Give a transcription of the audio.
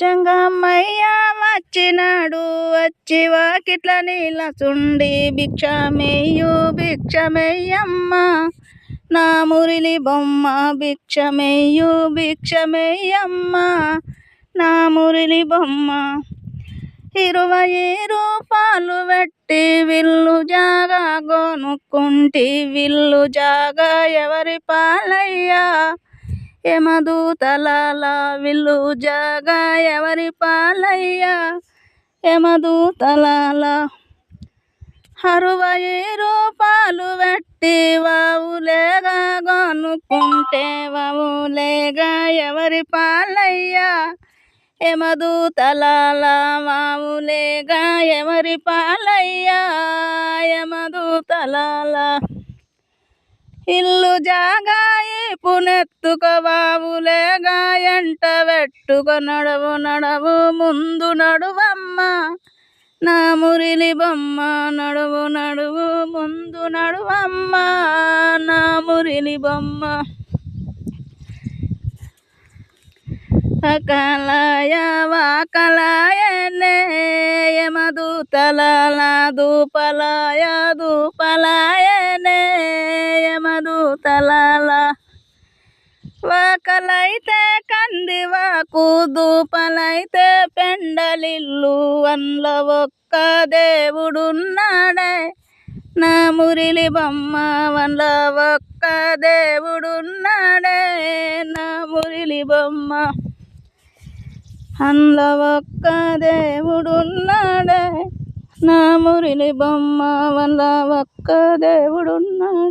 జంగమయ్య వచ్చినాడు వచ్చి వాకిట్ల నీలచుండి భిక్షమెయ్యు భిక్షమెయ్యమ్మ నా మురిలి బొమ్మ భిక్షమెయ్యు భిక్షమెయ్యమ్మ నా మురిలి బొమ్మ 20 రూపాయలు పెట్టి విల్లు జాగా కొనుక్కుంటి విల్లు జాగా ఎవరి పాలయ్యా యమదూతలాల విల్లు జాగా ఎవరి పాలయ్యా యమదూతలాల 60 రూపాయలు పెట్టి వావులేగా కొనుక్కుంటే వావులేగా ఎవరి పాలయ్యా యమదూతలాల వావులేగా ఎవరి పాలయ్యా యమదూతలాల ఇల్లు జాగా పునెత్తుక వావులేగా ఎంట పెట్టుక నడవు నడవు ముందు నడువమ్మ నా మురిలి బొమ్మ నడువు నడువు ముందు నడువమ్మ నా మురిలి బొమ్మ అకలాయ వాకలాయనే యమదూతలాల దూపలాయ దూపలాయనే యమదూతలాల వాకలైతే కందివాకు దూపలైతే పెండలిల్లు వన్ల ఒక్క దేవుడున్నాడే నా మురిలి బొమ్మ వన్ల ఒక్క దేవుడున్నాడే నా మురిలి బొమ్మ అందులో ఒక్క దేవుడున్నాడే నా మురిలి బొమ్మ వల్ల ఒక్క దేవుడున్నాడు.